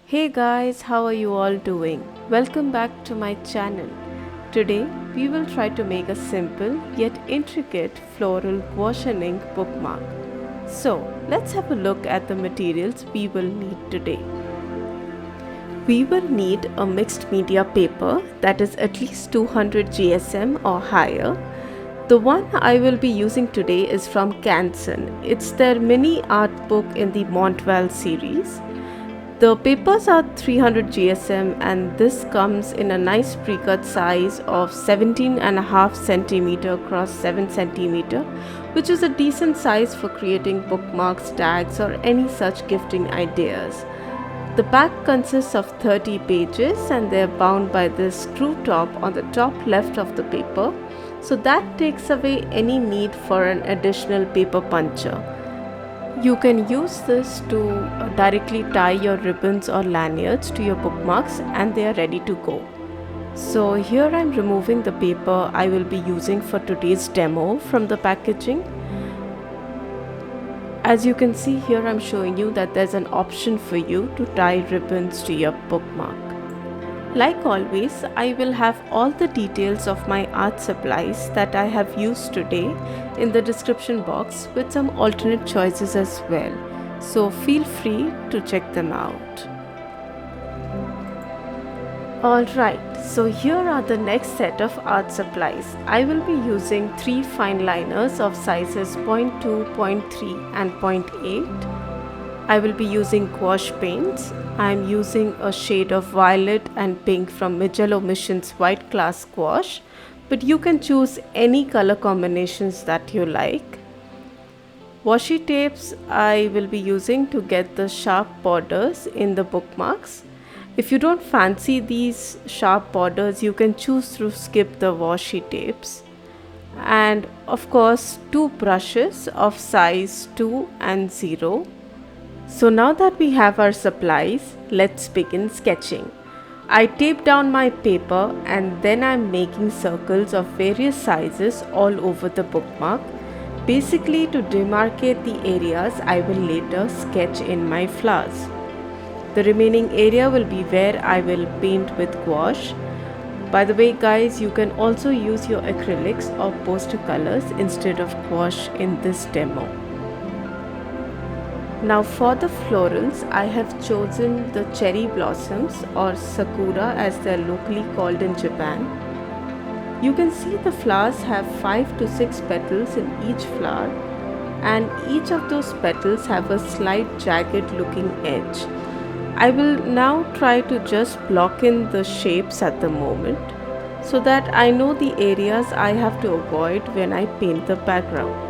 Hey guys, how are you all doing? Welcome back to my channel. Today we will try to make a simple yet intricate floral gouache and ink bookmark. So let's have a look at the materials we will need today. We will need a mixed media paper that is at least 200 GSM or higher. The one I will be using today is from Canson. It's their mini art book in the Montval series. The papers are 300 GSM and this comes in a nice pre-cut size of 17.5 cm cross 7 cm, which is a decent size for creating bookmarks, tags or any such gifting ideas. The pack consists of 30 pages and they are bound by this screw top on the top left of the paper, so that takes away any need for an additional paper puncher. You can use this to directly tie your ribbons or lanyards to your bookmarks and they are ready to go. So here I am removing the paper I will be using for today's demo from the packaging. As you can see here, I am showing you that there's an option for you to tie ribbons to your bookmark. Like always, I will have all the details of my art supplies that I have used today in the description box with some alternate choices as well. So feel free to check them out. Alright, so here are the next set of art supplies. I will be using 3 fine liners of sizes 0.2, 0.3 and 0.8. I will be using gouache paints. I am using a shade of violet and pink from Mijello Mission's White Class Gouache, but you can choose any color combinations that you like. Washi tapes I will be using to get the sharp borders in the bookmarks. If you don't fancy these sharp borders, you can choose to skip the washi tapes. And of course, 2 brushes of size 2 and 0. So now that we have our supplies, let's begin sketching. I tape down my paper and then I'm making circles of various sizes all over the bookmark, basically to demarcate the areas I will later sketch in my flowers. The remaining area will be where I will paint with gouache. By the way guys, you can also use your acrylics or poster colors instead of gouache in this demo. Now for the florals, I have chosen the cherry blossoms or sakura as they are locally called in Japan. You can see the flowers have 5 to 6 petals in each flower and each of those petals have a slight jagged looking edge. I will now try to just block in the shapes at the moment so that I know the areas I have to avoid when I paint the background.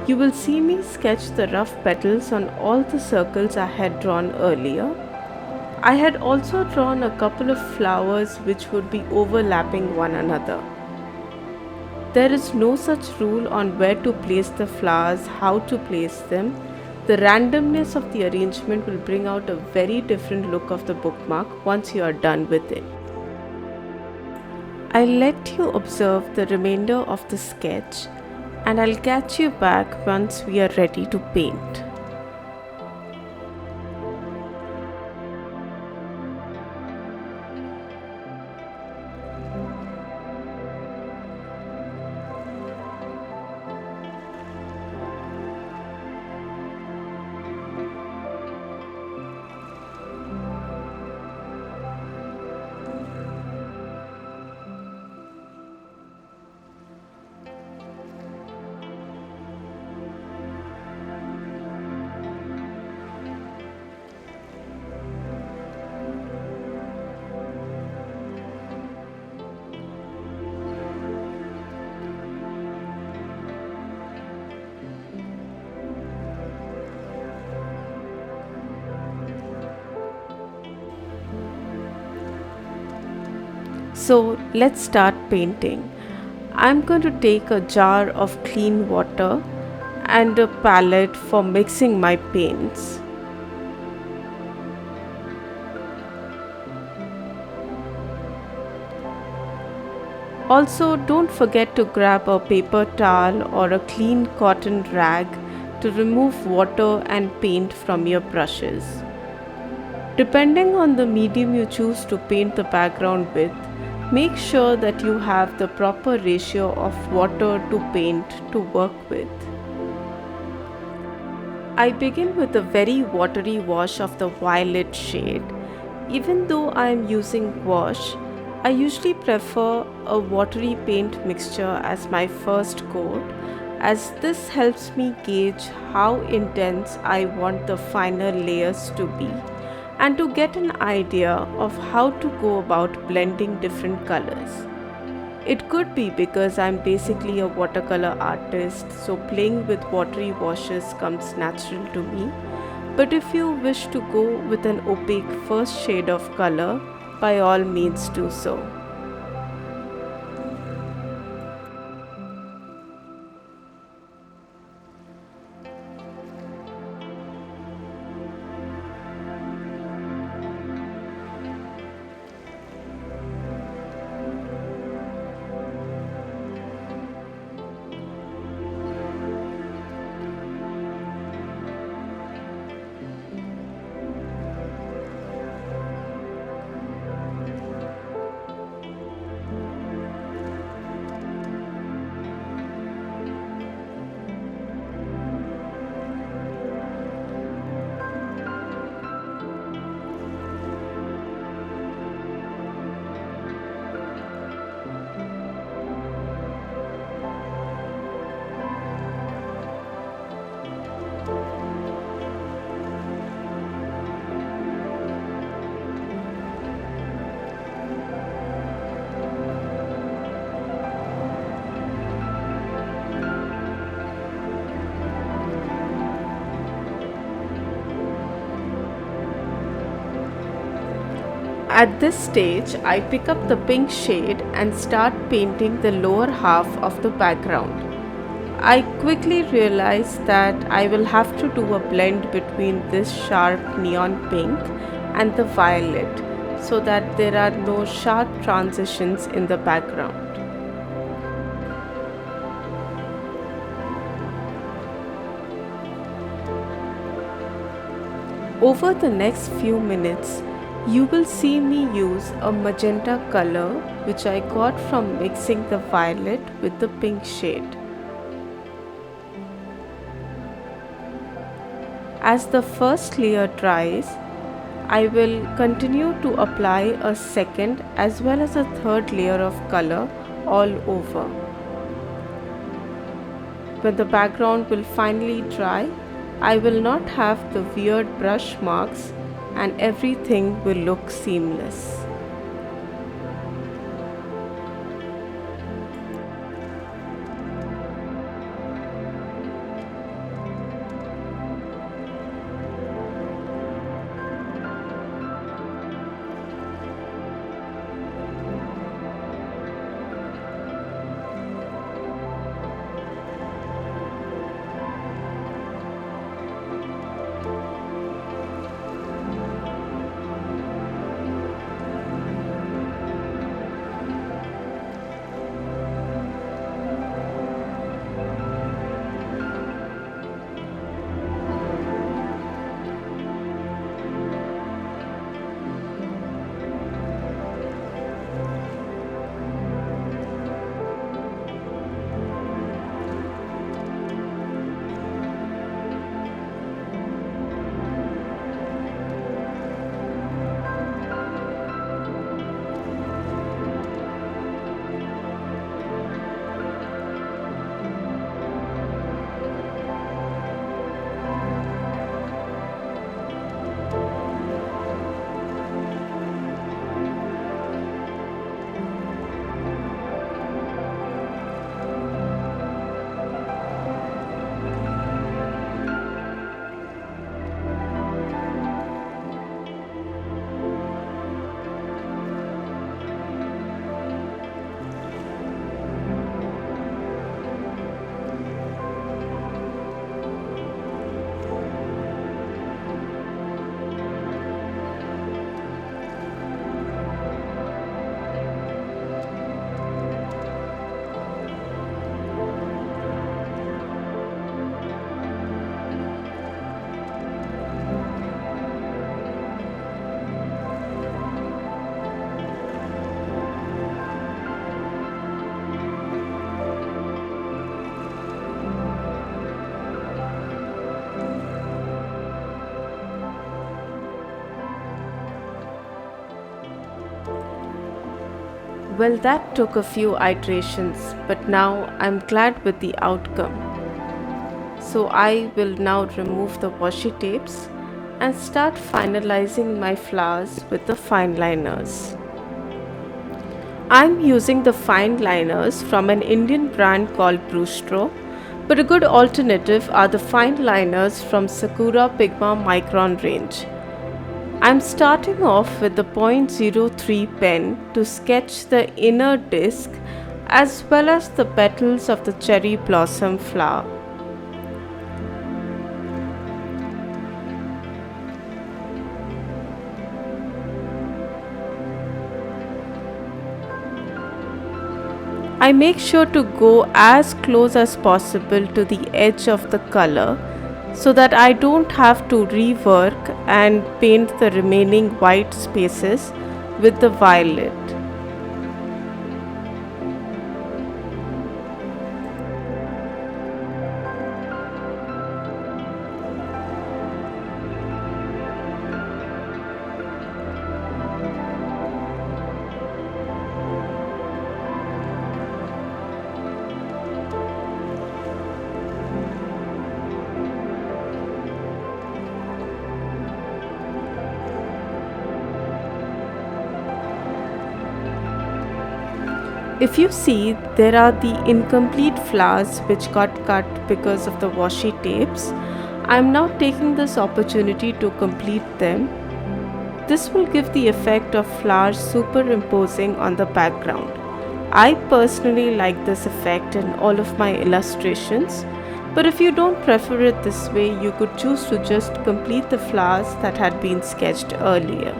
You will see me sketch the rough petals on all the circles I had drawn earlier. I had also drawn a couple of flowers which would be overlapping one another. There is no such rule on where to place the flowers, how to place them. The randomness of the arrangement will bring out a very different look of the bookmark once you are done with it. I'll let you observe the remainder of the sketch and I'll catch you back once we are ready to paint. So let's start painting. I'm going to take a jar of clean water and a palette for mixing my paints. Also, don't forget to grab a paper towel or a clean cotton rag to remove water and paint from your brushes. Depending on the medium you choose to paint the background with, make sure that you have the proper ratio of water to paint to work with. I begin with a very watery wash of the violet shade. Even though I am using gouache, I usually prefer a watery paint mixture as my first coat, as this helps me gauge how intense I want the final layers to be and to get an idea of how to go about blending different colors. It could be because I'm basically a watercolor artist, so playing with watery washes comes natural to me. But if you wish to go with an opaque first shade of color, by all means do so. At this stage, I pick up the pink shade and start painting the lower half of the background. I quickly realize that I will have to do a blend between this sharp neon pink and the violet so that there are no sharp transitions in the background. Over the next few minutes, you will see me use a magenta color which I got from mixing the violet with the pink shade. As the first layer dries, I will continue to apply a second as well as a third layer of color all over. When the background will finally dry, I will not have the weird brush marks and everything will look seamless. Well, that took a few iterations, but now I'm glad with the outcome. So I will now remove the washi tapes and start finalizing my flowers with the fine liners. I'm using the fine liners from an Indian brand called Brushtro, but a good alternative are the fine liners from Sakura Pigma Micron range. I'm starting off with the .03 pen to sketch the inner disc as well as the petals of the cherry blossom flower. I make sure to go as close as possible to the edge of the color so that I don't have to rework and paint the remaining white spaces with the violet. If you see, there are the incomplete flowers which got cut because of the washi tapes. I am now taking this opportunity to complete them. This will give the effect of flowers superimposing on the background. I personally like this effect in all of my illustrations, but if you don't prefer it this way, you could choose to just complete the flowers that had been sketched earlier.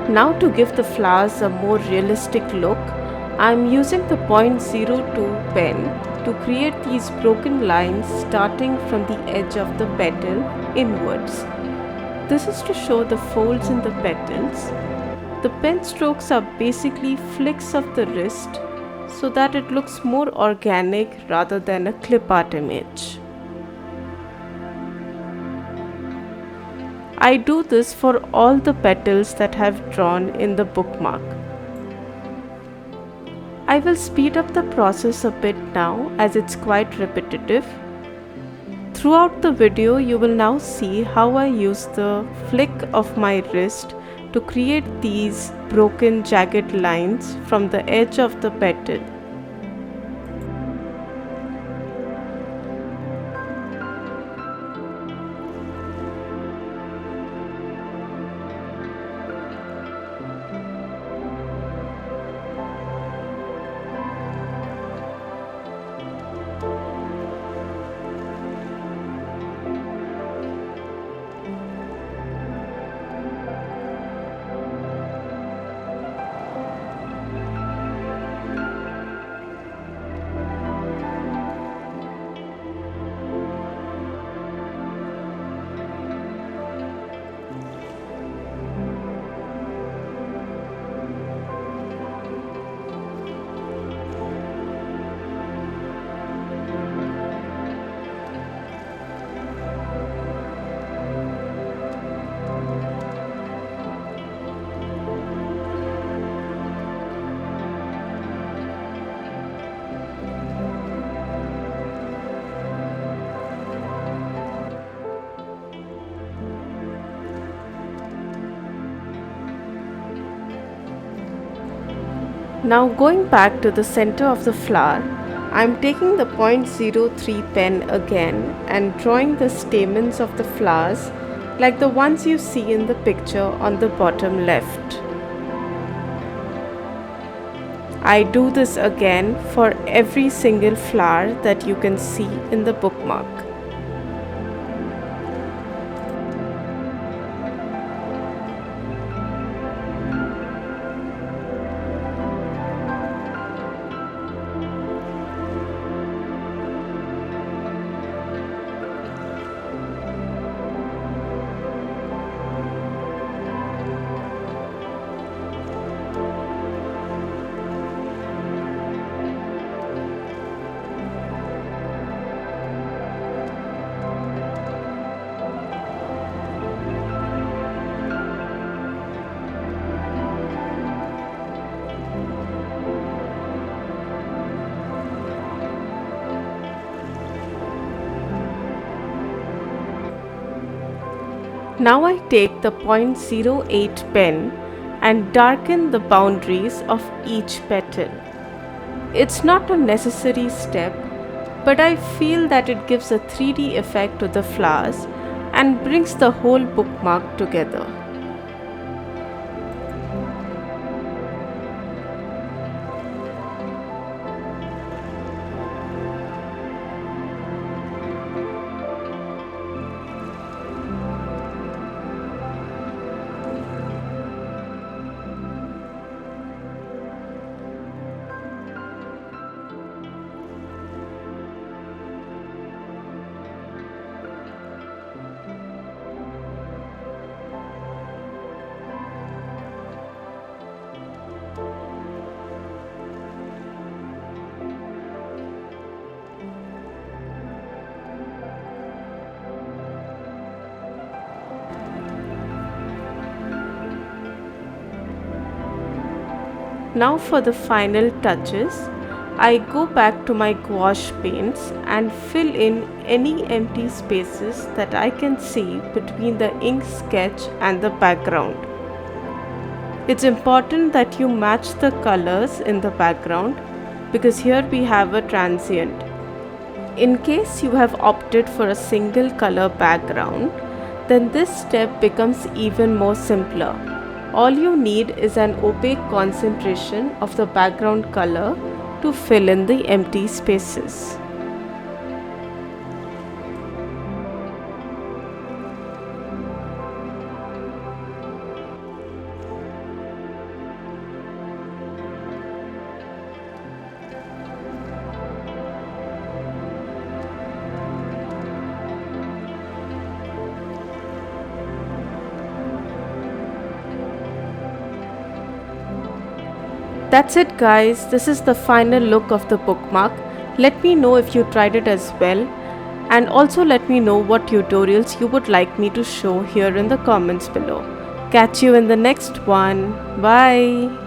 Now to give the flowers a more realistic look, I am using the .02 pen to create these broken lines starting from the edge of the petal inwards. This is to show the folds in the petals. The pen strokes are basically flicks of the wrist so that it looks more organic rather than a clip art image. I do this for all the petals that I have drawn in the bookmark. I will speed up the process a bit now as it's quite repetitive. Throughout the video, you will now see how I use the flick of my wrist to create these broken jagged lines from the edge of the petal. Now going back to the center of the flower, I am taking the 0.03 pen again and drawing the stamens of the flowers like the ones you see in the picture on the bottom left. I do this again for every single flower that you can see in the bookmark. Now I take the 0.08 pen and darken the boundaries of each petal. It's not a necessary step, but I feel that it gives a 3D effect to the flowers and brings the whole bookmark together. Now for the final touches, I go back to my gouache paints and fill in any empty spaces that I can see between the ink sketch and the background. It's important that you match the colors in the background because here we have a transient. In case you have opted for a single color background, then this step becomes even more simpler. All you need is an opaque concentration of the background color to fill in the empty spaces. That's it guys, this is the final look of the bookmark. Let me know if you tried it as well, and also let me know what tutorials you would like me to show here in the comments below. Catch you in the next one. Bye.